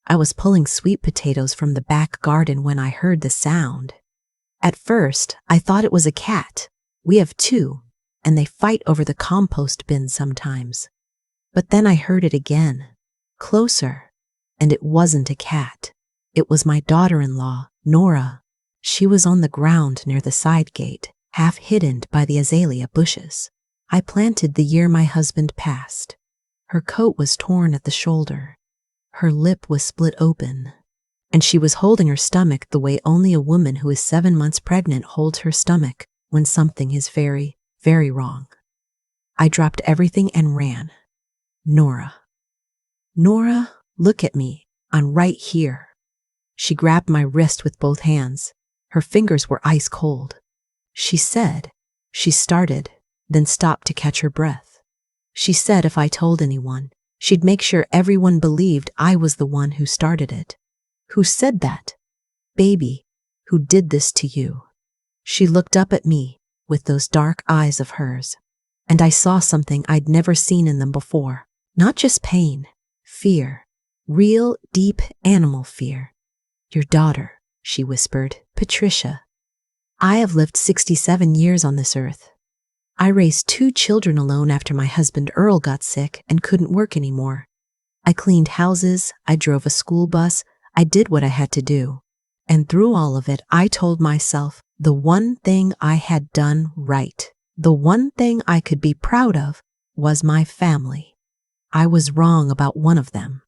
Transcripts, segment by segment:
I was pulling sweet potatoes from the back garden when I heard the sound. At first, I thought it was a cat. We have two, and they fight over the compost bin sometimes. But then I heard it again, closer, and it wasn't a cat. It was my daughter-in-law, Nora. She was on the ground near the side gate, half hidden by the azalea bushes I planted the year my husband passed. Her coat was torn at the shoulder. Her lip was split open, and she was holding her stomach the way only a woman who is 7 months pregnant holds her stomach when something is very, very wrong. I dropped everything and ran. Nora. Nora, look at me. I'm right here. She grabbed my wrist with both hands. Her fingers were ice cold. She started, then stopped to catch her breath. She said if I told anyone, she'd make sure everyone believed I was the one who started it. Who said that? Baby, who did this to you? She looked up at me with those dark eyes of hers, and I saw something I'd never seen in them before. Not just pain, fear, real, deep animal fear. Your daughter, she whispered, Patricia. I have lived 67 years on this earth. I raised 2 children alone after my husband Earl got sick and couldn't work anymore. I cleaned houses, I drove a school bus, I did what I had to do. And through all of it, I told myself the one thing I had done right, the one thing I could be proud of, was my family. I was wrong about one of them.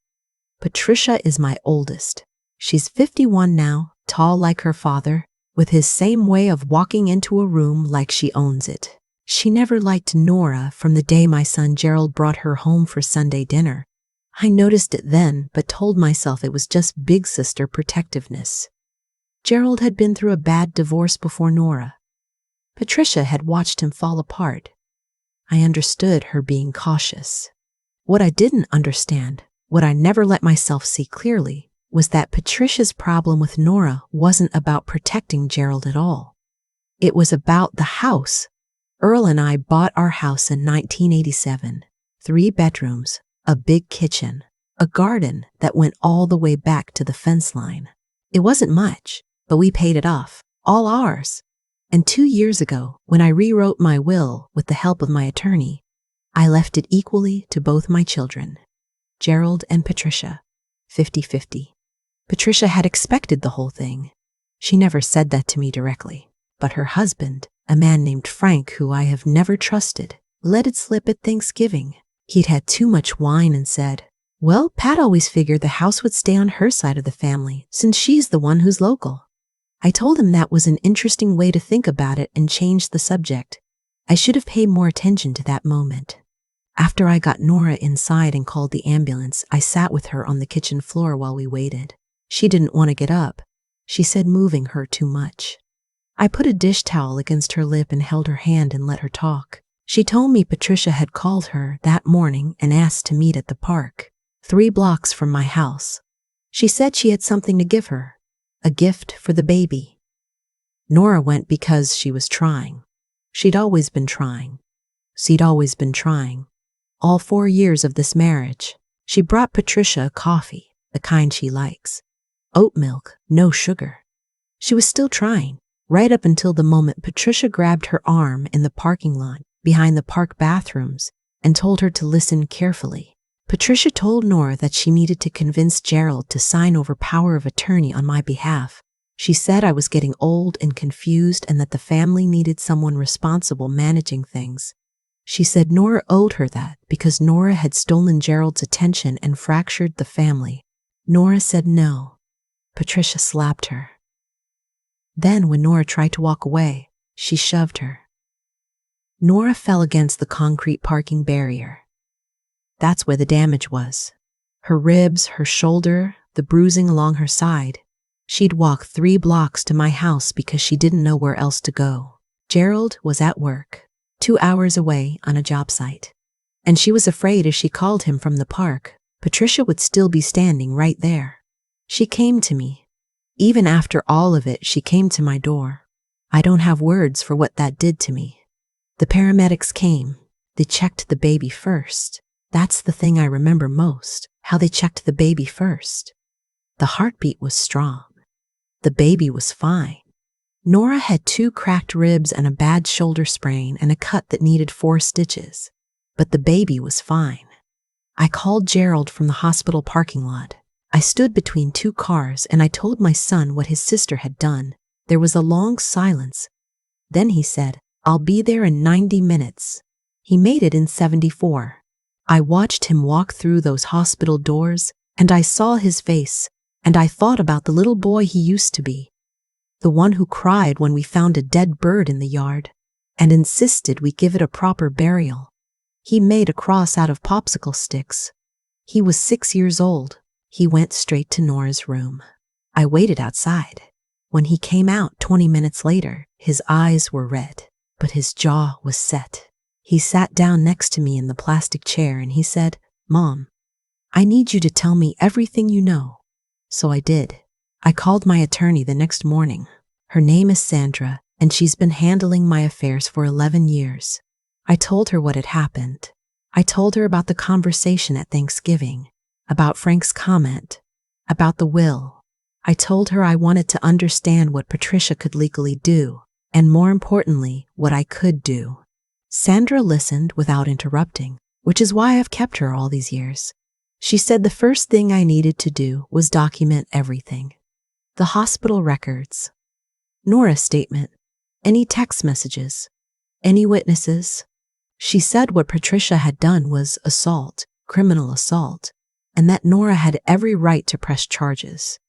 Patricia is my oldest. She's 51 now, tall like her father, with his same way of walking into a room like she owns it. She never liked Nora from the day my son Gerald brought her home for Sunday dinner. I noticed it then, but told myself it was just big sister protectiveness. Gerald had been through a bad divorce before Nora. Patricia had watched him fall apart. I understood her being cautious. What I didn't understand, what I never let myself see clearly, was that Patricia's problem with Nora wasn't about protecting Gerald at all. It was about the house. Earl and I bought our house in 1987. 3 bedrooms, a big kitchen, a garden that went all the way back to the fence line. It wasn't much, but we paid it off, all ours. And 2 years ago, when I rewrote my will with the help of my attorney, I left it equally to both my children, Gerald and Patricia, 50-50. Patricia had expected the whole thing. She never said that to me directly, but her husband, a man named Frank who I have never trusted, let it slip at Thanksgiving. He'd had too much wine and said, well, Pat always figured the house would stay on her side of the family since she's the one who's local. I told him that was an interesting way to think about it and changed the subject. I should have paid more attention to that moment. After I got Nora inside and called the ambulance, I sat with her on the kitchen floor while we waited. She didn't want to get up. She said moving hurt too much. I put a dish towel against her lip and held her hand and let her talk. She told me Patricia had called her that morning and asked to meet at the park, 3 blocks from my house. She said she had something to give her, a gift for the baby. Nora went because she was trying. She'd always been trying. She'd always been trying. All 4 years of this marriage, she brought Patricia coffee, the kind she likes. Oat milk, no sugar. She was still trying, right up until the moment Patricia grabbed her arm in the parking lot behind the park bathrooms and told her to listen carefully. Patricia told Nora that she needed to convince Gerald to sign over power of attorney on my behalf. She said I was getting old and confused and that the family needed someone responsible managing things. She said Nora owed her that because Nora had stolen Gerald's attention and fractured the family. Nora said no. Patricia slapped her. Then when Nora tried to walk away, she shoved her. Nora fell against the concrete parking barrier. That's where the damage was. Her ribs, her shoulder, the bruising along her side. She'd walk 3 blocks to my house because she didn't know where else to go. Gerald was at work, 2 hours away on a job site. And she was afraid if she called him from the park, Patricia would still be standing right there. She came to me. Even after all of it, she came to my door. I don't have words for what that did to me. The paramedics came. They checked the baby first. That's the thing I remember most, how they checked the baby first. The heartbeat was strong. The baby was fine. Nora had 2 cracked ribs and a bad shoulder sprain and a cut that needed 4 stitches. But the baby was fine. I called Gerald from the hospital parking lot. I stood between 2 cars and I told my son what his sister had done. There was a long silence. Then he said, "I'll be there in 90 minutes. He made it in 74. I watched him walk through those hospital doors, and I saw his face, and I thought about the little boy he used to be. The one who cried when we found a dead bird in the yard, and insisted we give it a proper burial. He made a cross out of popsicle sticks. He was 6 years old. He went straight to Nora's room. I waited outside. When he came out 20 minutes later, his eyes were red, but his jaw was set. He sat down next to me in the plastic chair and he said, 'Mom, I need you to tell me everything you know.' So I did. I called my attorney the next morning. Her name is Sandra, and she's been handling my affairs for 11 years. I told her what had happened. I told her about the conversation at Thanksgiving, about Frank's comment, about the will. I told her I wanted to understand what Patricia could legally do, and more importantly, what I could do. Sandra listened without interrupting, which is why I've kept her all these years. She said the first thing I needed to do was document everything. The hospital records, Nora's statement, any text messages, any witnesses. She said what Patricia had done was assault, criminal assault, and that Nora had every right to press charges.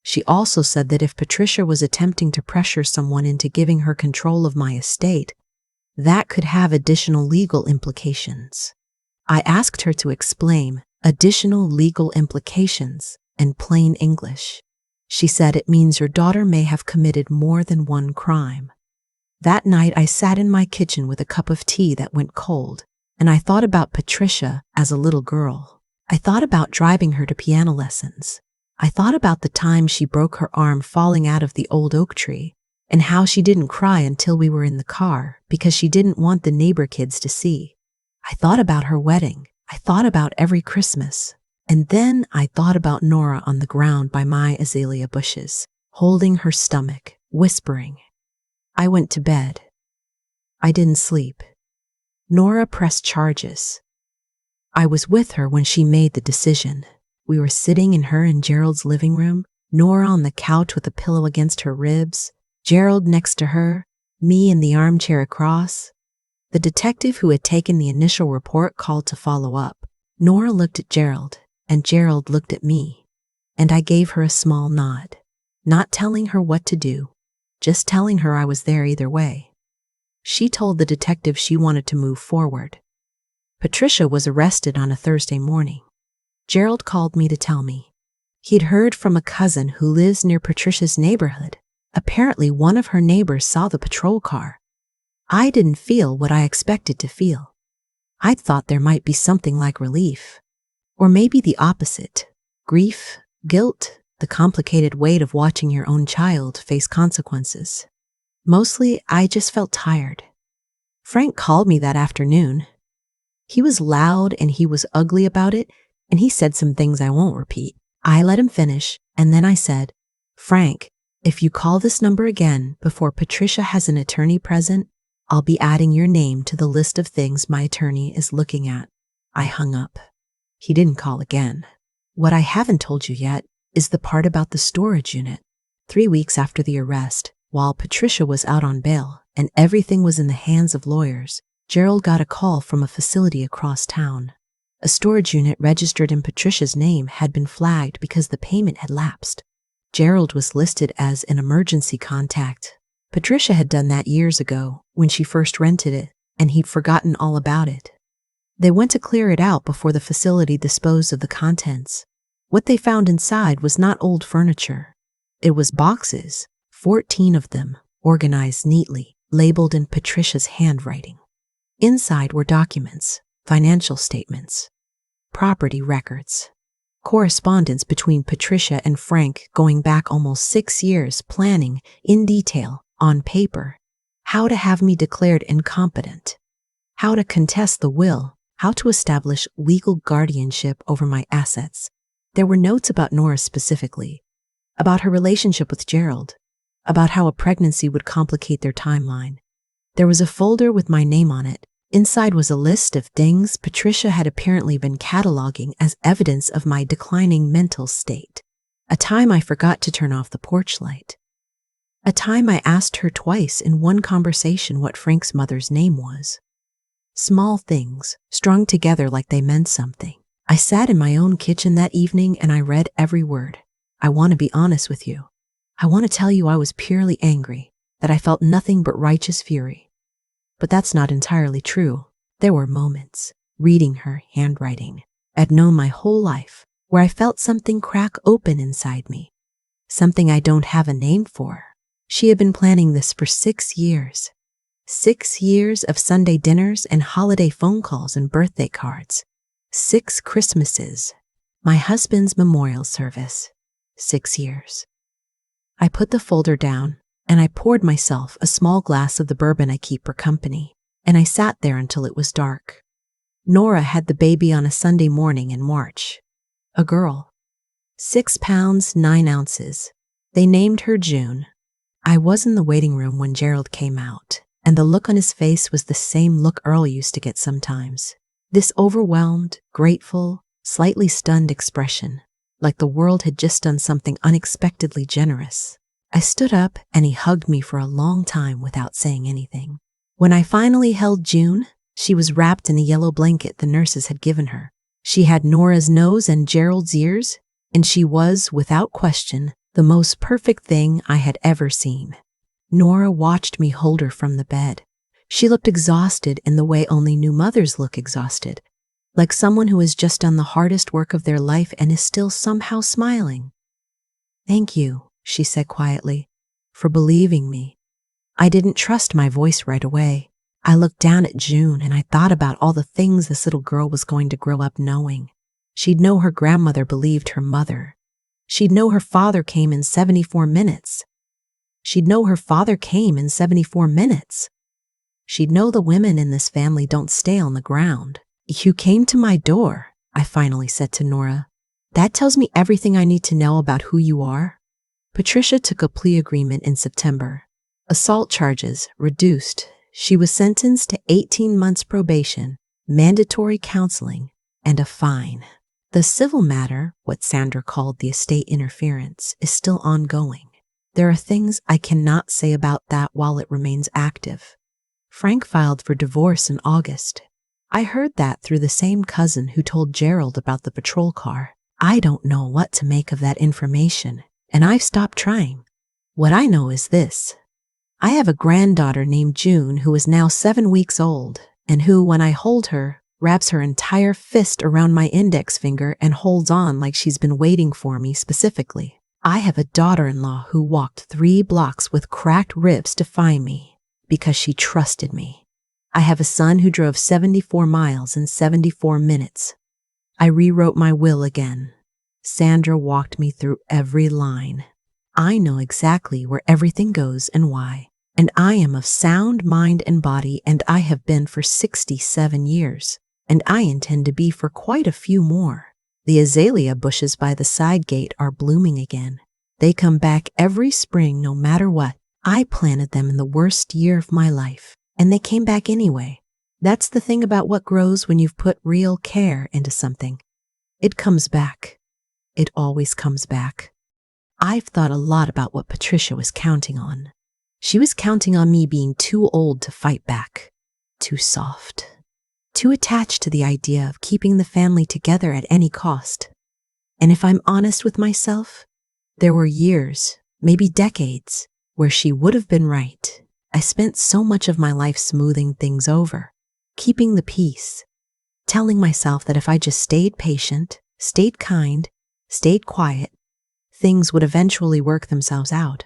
She also said that if Patricia was attempting to pressure someone into giving her control of my estate, that could have additional legal implications. I asked her to explain additional legal implications in plain English. She said it means your daughter may have committed more than one crime. That night I sat in my kitchen with a cup of tea that went cold, and I thought about Patricia as a little girl. I thought about driving her to piano lessons. I thought about the time she broke her arm falling out of the old oak tree, and how she didn't cry until we were in the car because she didn't want the neighbor kids to see. I thought about her wedding. I thought about every Christmas. And then I thought about Nora on the ground by my azalea bushes, holding her stomach, whispering. I went to bed. I didn't sleep. Nora pressed charges. I was with her when she made the decision. We were sitting in her and Gerald's living room, Nora on the couch with a pillow against her ribs, Gerald next to her, me in the armchair across. The detective who had taken the initial report called to follow up. Nora looked at Gerald, and Gerald looked at me, and I gave her a small nod, not telling her what to do, just telling her I was there either way. She told the detective she wanted to move forward. Patricia was arrested on a Thursday morning. Gerald called me to tell me. He'd heard from a cousin who lives near Patricia's neighborhood. Apparently, one of her neighbors saw the patrol car. I didn't feel what I expected to feel. I'd thought there might be something like relief. Or maybe the opposite. Grief, guilt, the complicated weight of watching your own child face consequences. Mostly, I just felt tired. Frank called me that afternoon. He was loud and he was ugly about it, and he said some things I won't repeat. I let him finish, and then I said, "Frank, if you call this number again before Patricia has an attorney present, I'll be adding your name to the list of things my attorney is looking at." I hung up. He didn't call again. What I haven't told you yet is the part about the storage unit. 3 weeks after the arrest, while Patricia was out on bail and everything was in the hands of lawyers, Gerald got a call from a facility across town. A storage unit registered in Patricia's name had been flagged because the payment had lapsed. Gerald was listed as an emergency contact. Patricia had done that years ago when she first rented it, and he'd forgotten all about it. They went to clear it out before the facility disposed of the contents. What they found inside was not old furniture. It was boxes, 14 of them, organized neatly, labeled in Patricia's handwriting. Inside were documents, financial statements, property records, correspondence between Patricia and Frank going back almost 6 years, planning, in detail, on paper, how to have me declared incompetent, how to contest the will, how to establish legal guardianship over my assets, There were notes about Nora specifically, about her relationship with Gerald, about how a pregnancy would complicate their timeline. There was a folder with my name on it. Inside was a list of things Patricia had apparently been cataloging as evidence of my declining mental state. A time I forgot to turn off the porch light. A time I asked her twice in one conversation what Frank's mother's name was. Small things, strung together like they meant something. I sat in my own kitchen that evening and I read every word. I want to be honest with you. I want to tell you I was purely angry, that I felt nothing but righteous fury. But that's not entirely true. There were moments, reading her handwriting, I'd known my whole life, where I felt something crack open inside me. Something I don't have a name for. She had been planning this for 6 years. 6 years of Sunday dinners and holiday phone calls and birthday cards. 6 Christmases. My husband's memorial service. 6 years. I put the folder down and I poured myself a small glass of the bourbon I keep for company, and I sat there until it was dark. Nora had the baby on a Sunday morning in March. A girl. 6 pounds, 9 ounces. They named her June. I was in the waiting room when Gerald came out, and the look on his face was the same look Earl used to get sometimes. This overwhelmed, grateful, slightly stunned expression, like the world had just done something unexpectedly generous. I stood up and he hugged me for a long time without saying anything. When I finally held June, she was wrapped in a yellow blanket the nurses had given her. She had Nora's nose and Gerald's ears, and she was, without question, the most perfect thing I had ever seen. Nora watched me hold her from the bed. She looked exhausted in the way only new mothers look exhausted, like someone who has just done the hardest work of their life and is still somehow smiling. "Thank you," she said quietly, "for believing me." I didn't trust my voice right away. I looked down at June and I thought about all the things this little girl was going to grow up knowing. She'd know her grandmother believed her mother. She'd know her father came in 74 minutes. She'd know her father came in 74 minutes. She'd know the women in this family don't stay on the ground. "You came to my door," I finally said to Nora. "That tells me everything I need to know about who you are." Patricia took a plea agreement in September. Assault charges reduced. She was sentenced to 18 months probation, mandatory counseling, and a fine. The civil matter, what Sandra called the estate interference, is still ongoing. There are things I cannot say about that while it remains active. Frank filed for divorce in August. I heard that through the same cousin who told Gerald about the patrol car. I don't know what to make of that information, and I've stopped trying. What I know is this. I have a granddaughter named June who is now 7 weeks old, and who, when I hold her, wraps her entire fist around my index finger and holds on like she's been waiting for me specifically. I have a daughter-in-law who walked 3 blocks with cracked ribs to find me because she trusted me. I have a son who drove 74 miles in 74 minutes. I rewrote my will again. Sandra walked me through every line. I know exactly where everything goes and why. And I am of sound mind and body, and I have been for 67 years. And I intend to be for quite a few more. The azalea bushes by the side gate are blooming again. They come back every spring no matter what. I planted them in the worst year of my life, and they came back anyway. That's the thing about what grows when you've put real care into something. It comes back. It always comes back. I've thought a lot about what Patricia was counting on. She was counting on me being too old to fight back, too soft, too attached to the idea of keeping the family together at any cost. And if I'm honest with myself, there were years, maybe decades, where she would have been right. I spent so much of my life smoothing things over, keeping the peace, telling myself that if I just stayed patient, stayed kind, stayed quiet, things would eventually work themselves out.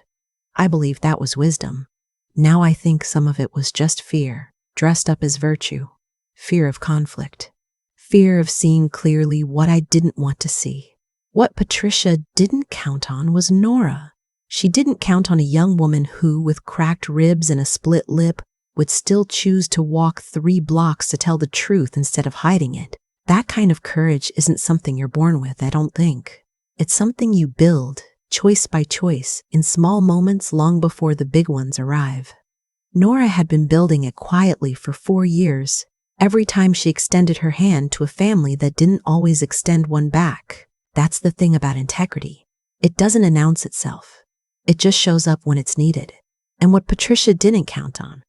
I believed that was wisdom. Now I think some of it was just fear, dressed up as virtue. Fear of conflict. Fear of seeing clearly what I didn't want to see. What Patricia didn't count on was Nora. She didn't count on a young woman who, with cracked ribs and a split lip, would still choose to walk 3 blocks to tell the truth instead of hiding it. That kind of courage isn't something you're born with, I don't think. It's something you build, choice by choice, in small moments long before the big ones arrive. Nora had been building it quietly for 4 years, every time she extended her hand to a family that didn't always extend one back. That's the thing about integrity. It doesn't announce itself. It just shows up when it's needed. And what Patricia didn't count on,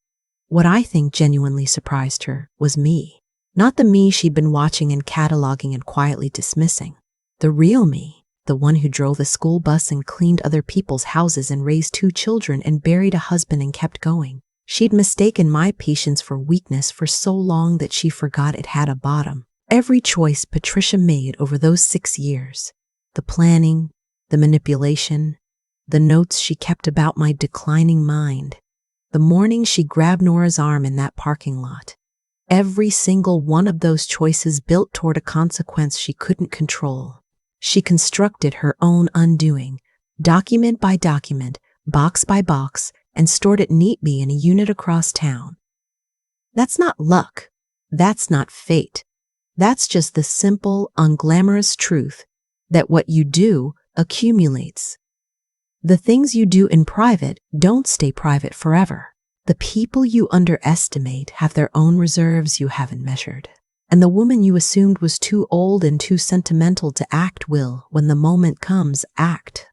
what I think genuinely surprised her, was me. Not the me she'd been watching and cataloging and quietly dismissing. The real me, the one who drove a school bus and cleaned other people's houses and raised 2 children and buried a husband and kept going. She'd mistaken my patience for weakness for so long that she forgot it had a bottom. Every choice Patricia made over those 6 years, the planning, the manipulation, the notes she kept about my declining mind, the morning she grabbed Nora's arm in that parking lot, every single one of those choices built toward a consequence she couldn't control. She constructed her own undoing, document by document, box by box, and stored it neatly in a unit across town. That's not luck. That's not fate. That's just the simple, unglamorous truth that what you do accumulates. The things you do in private don't stay private forever. The people you underestimate have their own reserves you haven't measured. And the woman you assumed was too old and too sentimental to act will, when the moment comes, act.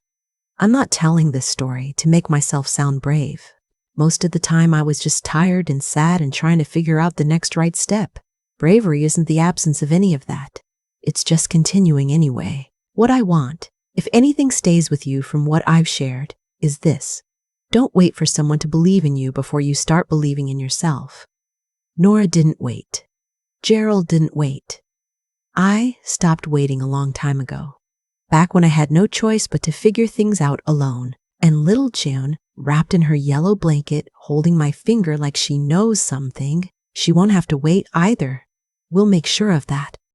I'm not telling this story to make myself sound brave. Most of the time I was just tired and sad and trying to figure out the next right step. Bravery isn't the absence of any of that. It's just continuing anyway. What I want, if anything stays with you from what I've shared, is this. Don't wait for someone to believe in you before you start believing in yourself. Nora didn't wait. Gerald didn't wait. I stopped waiting a long time ago. Back when I had no choice but to figure things out alone. And little June, wrapped in her yellow blanket, holding my finger like she knows something, she won't have to wait either. We'll make sure of that.